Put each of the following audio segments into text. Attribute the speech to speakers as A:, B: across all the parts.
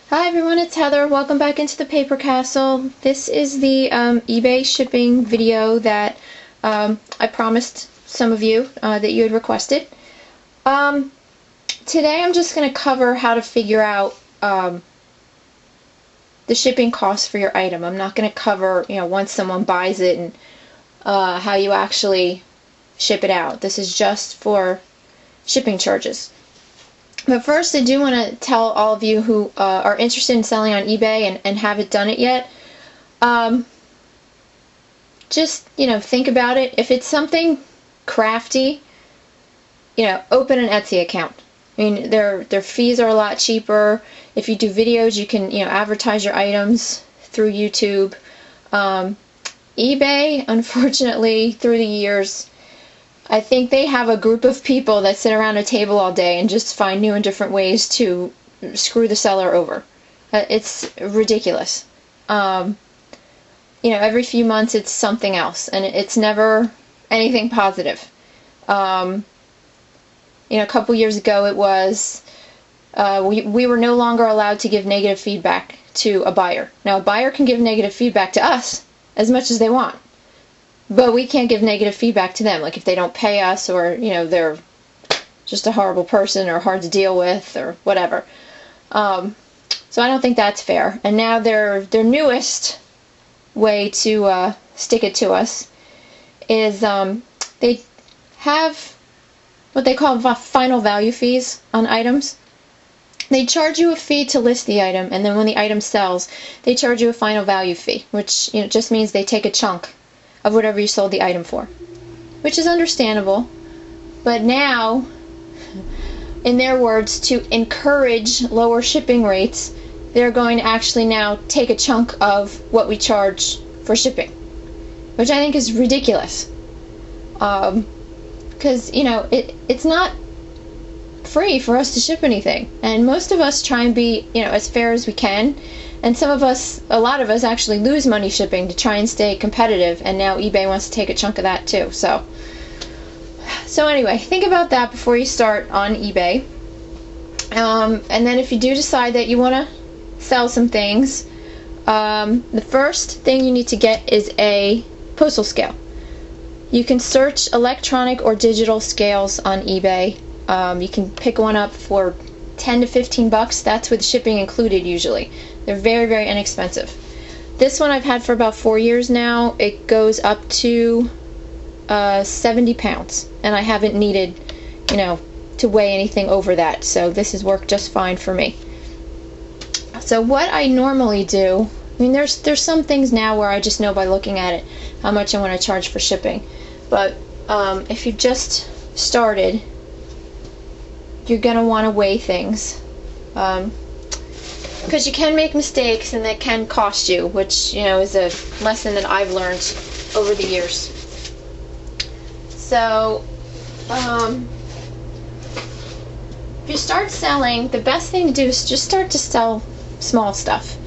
A: Hi everyone, it's Heather. Welcome back into the Paper Castle. This is the eBay shipping video that I promised some of you that you had requested. Today I'm just going to cover how to figure out the shipping costs for your item. I'm not going to cover, once someone buys it and how you actually ship it out. This is just for shipping charges. But first, I do want to tell all of you who are interested in selling on eBay and haven't done it yet, just, think about it. If it's something crafty, open an Etsy account. I mean, their fees are a lot cheaper. If you do videos, you can, advertise your items through YouTube. eBay, unfortunately, through the years, I think they have a group of people that sit around a table all day and just find new and different ways to screw the seller over. It's ridiculous. Every few months it's something else, and it's never anything positive. A couple years ago it was we were no longer allowed to give negative feedback to a buyer. Now, a buyer can give negative feedback to us as much as they want, but we can't give negative feedback to them, like if they don't pay us, or they're just a horrible person or hard to deal with or whatever. So I don't think that's fair. And now their newest way to stick it to us is they have what they call final value fees on items. They charge you a fee to list the item, and then when the item sells, they charge you a final value fee, which just means they take a chunk of whatever you sold the item for, which is understandable. But now, in their words, to encourage lower shipping rates, they're going to actually now take a chunk of what we charge for shipping, which I think is ridiculous. Because it's not free for us to ship anything, and most of us try and be as fair as we can. And a lot of us actually lose money shipping to try and stay competitive, and now eBay wants to take a chunk of that too. So anyway, think about that before you start on eBay. And then if you do decide that you want to sell some things, the first thing you need to get is a postal scale. You can search electronic or digital scales on eBay. You can pick one up for $10 to $15. That's with shipping included usually. They're very, very inexpensive. This one I've had for about 4 years now. It goes up to 70 pounds, and I haven't needed, to weigh anything over that. So this has worked just fine for me. So what I normally do, there's some things now where I just know by looking at it how much I want to charge for shipping. But if you just started, you're gonna want to weigh things. Because you can make mistakes, and that can cost you, which is a lesson that I've learned over the years. So if you start selling, the best thing to do is just start to sell small stuff.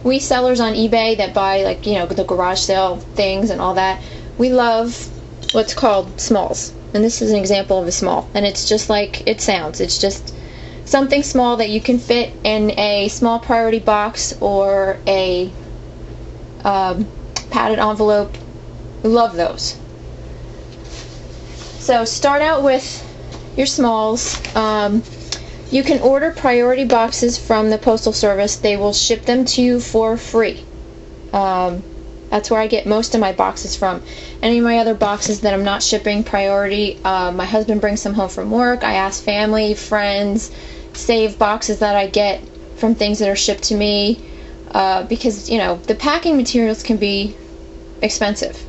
A: We sellers on eBay that buy the garage sale things and all that, we love what's called smalls, and this is an example of a small, and it's just like it sounds. It's just something small that you can fit in a small priority box or a padded envelope. We love those. So start out with your smalls. You can order priority boxes from the Postal Service. They will ship them to you for free. That's where I get most of my boxes from. Any of my other boxes that I'm not shipping priority, my husband brings them home from work. I ask family, friends, save boxes that I get from things that are shipped to me, because the packing materials can be expensive.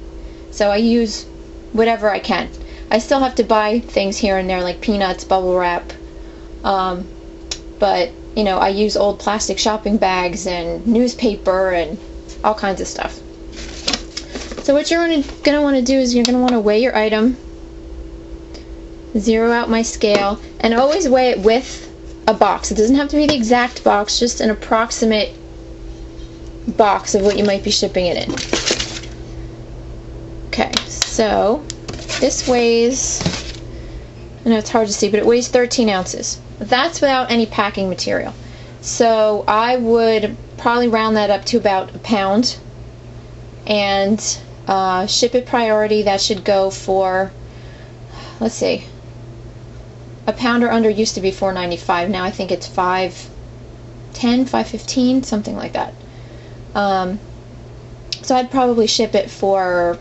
A: So I use whatever I can. I still have to buy things here and there like peanuts, bubble wrap, but I use old plastic shopping bags and newspaper and all kinds of stuff. So what you're going to want to do is you're going to want to weigh your item, zero out my scale, and always weigh it with a box. It doesn't have to be the exact box, just an approximate box of what you might be shipping it in. Okay, so this weighs, I know it's hard to see, but it weighs 13 ounces. that's without any packing material. So I would probably round that up to about a pound and ship it priority. That should go for, let's see, a pound or under used to be $4.95. Now I think it's $5.10, $5.15, something like that. So I'd probably ship it for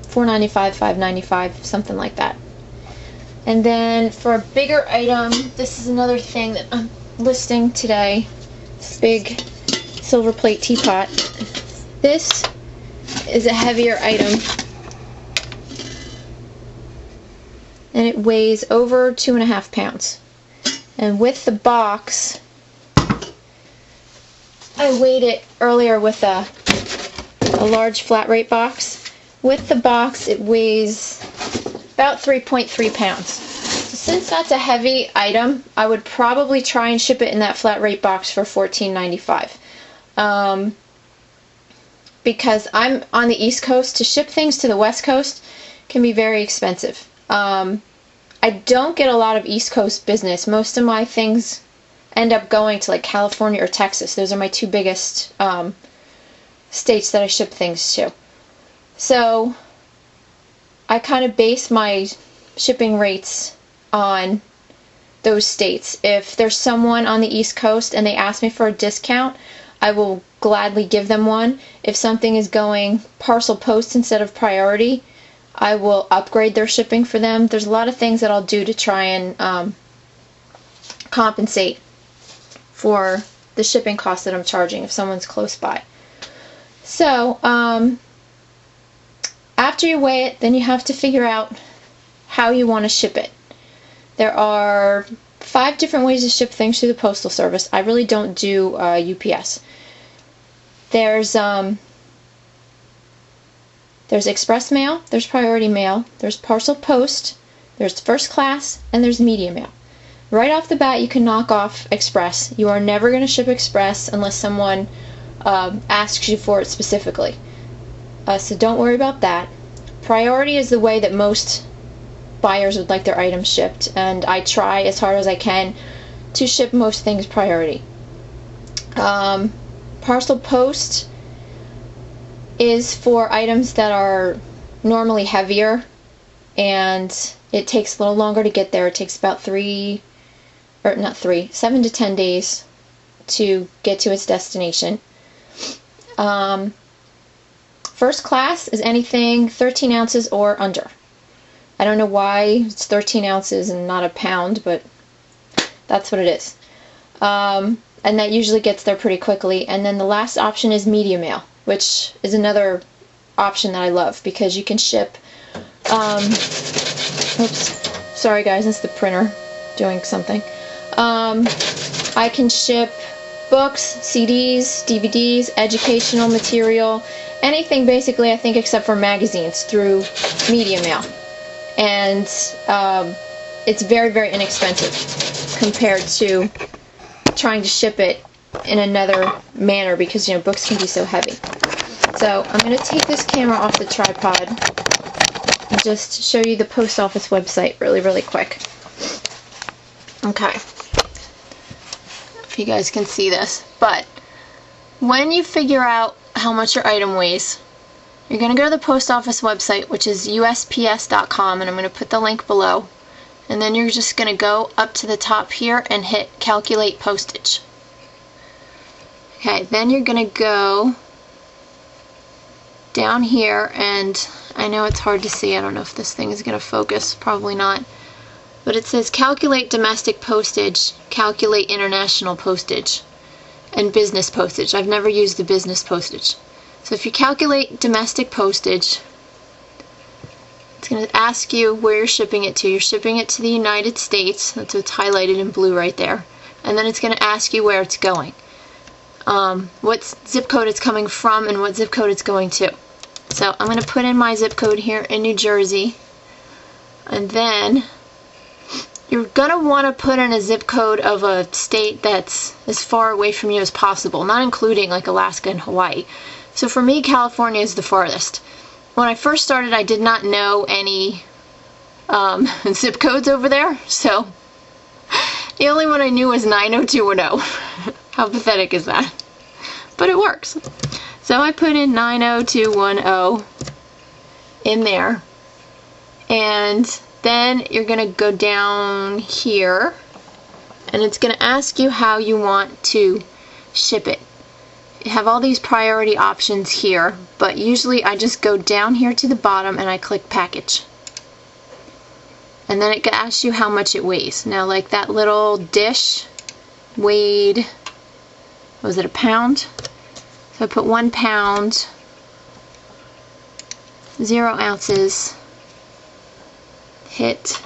A: $4.95, $5.95, something like that. And then for a bigger item, this is another thing that I'm listing today. This big silver plate teapot. This is a heavier item, and it weighs over 2.5 pounds. And with the box, I weighed it earlier with a large flat rate box. With the box, it weighs about 3.3 pounds. So since that's a heavy item, I would probably try and ship it in that flat rate box for $14.95. Because I'm on the East Coast, to ship things to the West Coast can be very expensive. I don't get a lot of East Coast business. Most of my things end up going to like California or Texas. Those are my two biggest states that I ship things to. So I kind of base my shipping rates on those states. If there's someone on the East Coast and they ask me for a discount, I will gladly give them one. If something is going parcel post instead of priority, I will upgrade their shipping for them. There's a lot of things that I'll do to try and compensate for the shipping cost that I'm charging if someone's close by. So after you weigh it, then you have to figure out how you want to ship it. There are 5 different ways to ship things through the Postal Service. I really don't do UPS. There's express mail, there's priority mail, there's parcel post, there's first class, and there's media mail. Right off the bat, you can knock off express. You are never going to ship express unless someone asks you for it specifically. So don't worry about that. Priority is the way that most buyers would like their items shipped, and I try as hard as I can to ship most things priority. Parcel post is for items that are normally heavier and it takes a little longer to get there. It takes about 7 to 10 days to get to its destination. First class is anything 13 ounces or under. I don't know why it's 13 ounces and not a pound, but that's what it is. And that usually gets there pretty quickly. And then the last option is media mail, which is another option that I love because you can ship, oops, sorry guys, that's the printer doing something. I can ship books, CDs, DVDs, educational material, anything basically I think except for magazines through media mail. And it's very, very inexpensive compared to trying to ship it in another manner because, you know, books can be so heavy. So I'm going to take this camera off the tripod and just show you the post office website really, really quick. Okay. If you guys can see this. But when you figure out how much your item weighs, you're going to go to the post office website, which is USPS.com, and I'm going to put the link below. And then you're just going to go up to the top here and hit calculate postage. Okay, then you're going to go down here, and I know it's hard to see. I don't know if this thing is going to focus. Probably not. But it says calculate domestic postage, calculate international postage, and business postage. I've never used the business postage. So if you calculate domestic postage, it's going to ask you where you're shipping it to. You're shipping it to the United States. That's what's highlighted in blue right there. And then it's going to ask you where it's going. What zip code it's coming from and what zip code it's going to. So I'm going to put in my zip code here in New Jersey. And then you're going to want to put in a zip code of a state that's as far away from you as possible, not including like Alaska and Hawaii. So for me, California is the farthest. When I first started, I did not know any zip codes over there, so The only one I knew was 90210. How pathetic is that? But it works. So I put in 90210 in there. And then you're going to go down here. And it's going to ask you how you want to ship it. You have all these priority options here, but usually I just go down here to the bottom and I click package. And then it asks you how much it weighs. Now, like that little dish weighed, was it a pound? So I put 1 pound, 0 ounces, hit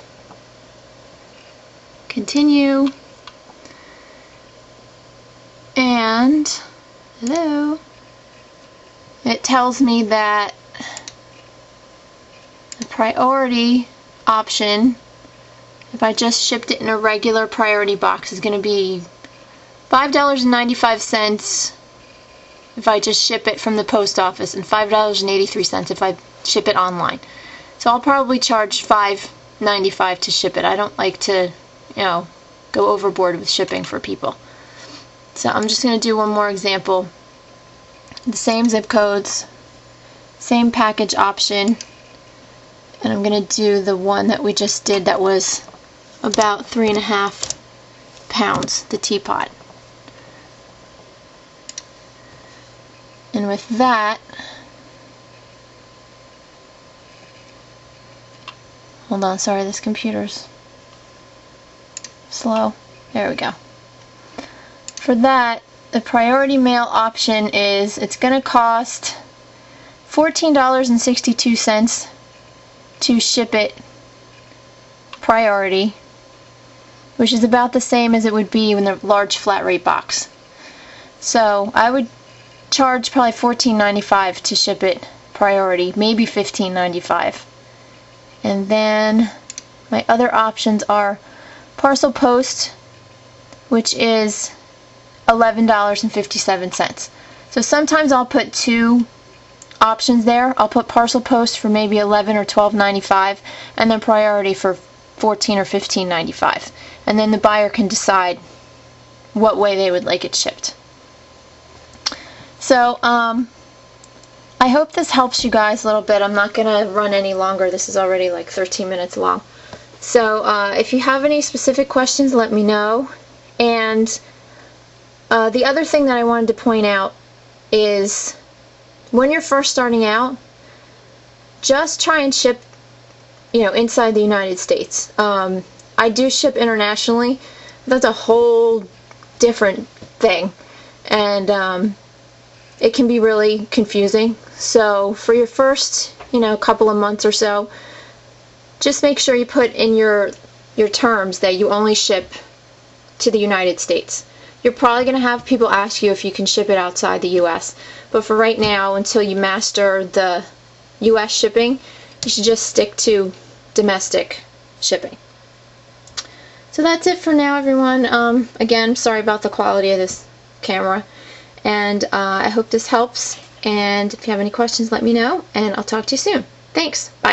A: continue, and hello, it tells me that the priority option, if I just shipped it in a regular priority box, is going to be $5.95 if I just ship it from the post office, and $5.83 if I ship it online. So I'll probably charge $5.95 to ship it. I don't like to, go overboard with shipping for people. So I'm just going to do one more example. The same zip codes, same package option, and I'm going to do the one that we just did that was about 3.5 pounds, the Teapot. And with that, hold on, sorry, this computer's slow. There we go. For that, the priority mail option is, it's going to cost $14.62 to ship it priority, which is about the same as it would be in the large flat rate box. So I would charge probably $14.95 to ship it priority, maybe $15.95. And then my other options are parcel post, which is $11.57. So sometimes I'll put two options there. I'll put parcel post for maybe $11 or $12.95, and then priority for $14 or $15.95. And then the buyer can decide what way they would like it shipped. So I hope this helps you guys a little bit. I'm not going to run any longer. This is already like 13 minutes long. So if you have any specific questions, let me know. And the other thing that I wanted to point out is, when you're first starting out, just try and ship, inside the United States. I do ship internationally. That's a whole different thing, and it can be really confusing. So for your first, couple of months or so, just make sure you put in your terms that you only ship to the United States. You're probably going to have people ask you if you can ship it outside the US, but for right now, until you master the US shipping, you should just stick to domestic shipping. So that's it for now, everyone. Again, sorry about the quality of this camera, and I hope this helps, and if you have any questions, let me know, and I'll talk to you soon. Thanks. Bye.